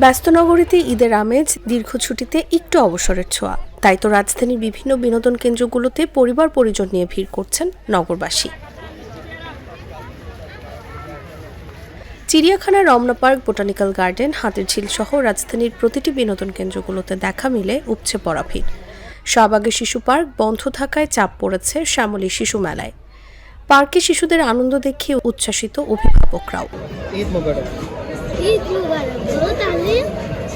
ব্যস্ত নগরীতে ঈদের আমেজ, দীর্ঘ ছুটিতে একটু অবসরের ছোঁয়া। তাই তো রাজধানীর বিভিন্ন বিনোদন কেন্দ্রগুলোতে পরিবার পরিজন নিয়ে ভিড় করছেন নগরবাসী। চিড়িয়াখানা, Ramna park, botanical garden, Hatirjheel সহ রাজধানীর প্রতিটি বিনোদন কেন্দ্রগুলোতে দেখা মিলে উপচে পড়া ভিড়। শাহবাগে শিশু পার্ক বন্ধ থাকায় চাপ পড়েছে শ্যামলী শিশু মেলায়। পার্কে শিশুদের আনন্দ দেখে উচ্ছ্বাসিত অভিভাবকরাও। ঈদ মোবারক। ঈদ মোবারক। তাহলে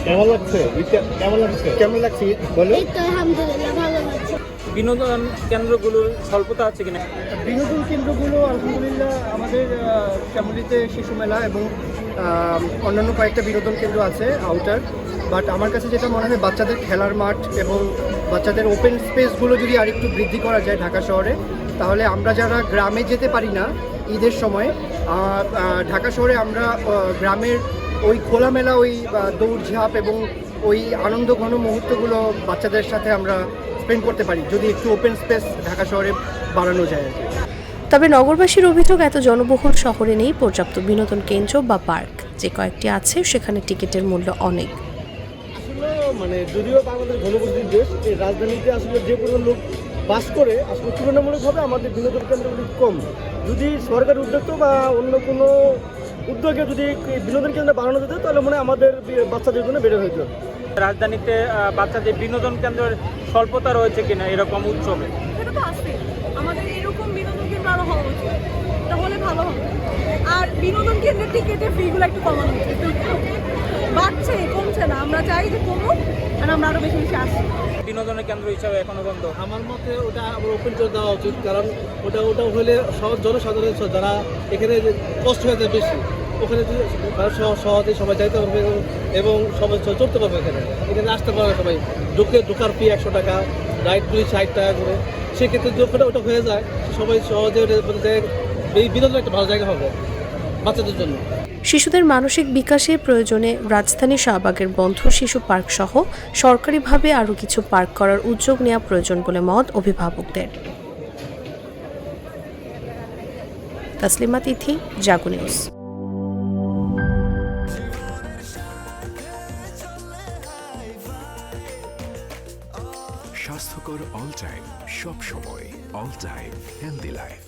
কেমন লাগছে? কেমন লাগছে ঈদ বলো? এই তো আলহামদুলিল্লাহ ভালো লাগছে। বিনোদন কেন্দ্রগুলোর স্বল্পতা আছে কিনা? বিনোদন কেন্দ্রগুলো আলহামদুলিল্লাহ আমাদের শ্যামলীতে শিশু মেলা এবং অন্যান্য কয়েকটা বিনোদন কেন্দ্র আছে আউটার। বাট আমার কাছে যেটা মনে হয় বাচ্চাদের খেলার মাঠ এবং বাচ্চাদের ওপেন স্পেসগুলো যদি আরেকটু বৃদ্ধি করা যায় ঢাকা শহরে, তাহলে আমরা যারা গ্রামে যেতে পারি না ঈদের সময়, ঢাকা শহরে আমরা গ্রামের ওই খোলামেলা ওই দৌড়ঝাঁপ এবং ওই আনন্দ ঘন মুহূর্তগুলো বাচ্চাদের সাথে আমরা স্পেন্ড করতে পারি যদি একটু ওপেন স্পেস ঢাকা শহরে বাড়ানো যায়। তবে নগরবাসীর অভিযোগ, এত জনবহুল শহরে নেই পর্যাপ্ত বিনোদন কেন্দ্র বা পার্ক। যে কয়েকটি আছে সেখানে টিকিটের মূল্য অনেক। আসলে মানে যদিও আমাদের ঘনবসতির দেশ, এই রাজধানীতে আসলে যে পরিমাণ লোক বাস করে, আসলে তুলনামূলকভাবে আমাদের বিনোদন কেন্দ্রগুলি কম। যদি সরকারি উদ্যোগ বা অন্য কোনো উদ্যোগে যদি বিনোদন কেন্দ্র বাড়ানো যেত, তাহলে মনে হয় আমাদের বাচ্চাদের জন্য বেড়ে হইত। রাজধানীতে বাচ্চাদের বিনোদন কেন্দ্রের স্বল্পতা রয়েছে কিনা এরকম উৎসবে? সেটা তো আছে, আমাদের এরকম বিনোদন কেন্দ্র আরো হওয়া উচিত, তাহলে ভালো হবে। আর বিনোদন কেন্দ্রের টিকিটের ফিগুলো একটু কমানো উচিত। বাড়ছে, কমছে না। আমরা চাই যে কমুক আর আমরা আরো বেশি বেশি আসি। বিনোদনের কেন্দ্র হিসাবে এখনো বন্ধ। আমার মতে ওটা আবার ওপেন করে দেওয়া উচিত, কারণ ওটা হলে জনসাধারণ যারা এখানে কষ্ট হয়ে যায় বেশি, ওখানে সহজে সবাই যাইতে পারবে এবং সবাই চলতে পারবে। এখানে আসতে পারবে সবাই। ঢোকার ফি 100 টাকা, রাইডগুলি 60 টাকা করে। সেক্ষেত্রে যখন ওটা হয়ে যায় সবাই সহজে এই বিনোদন একটা ভালো জায়গা হবে বাচ্চাদের জন্য। শিশুদের মানসিক বিকাশের প্রয়োজনে রাজধানী শাহবাগের বন্ধ শিশু পার্ক সহ সরকারিভাবে আরও কিছু পার্ক করার উদ্যোগ নেওয়া প্রয়োজন বলে মত অভিভাবকদের। তাসলিমা তিথি, জাগো নিউজ। স্বাস্থ্যকর অল টাইম, সব সময় অল টাইম হেলদি লাইফ।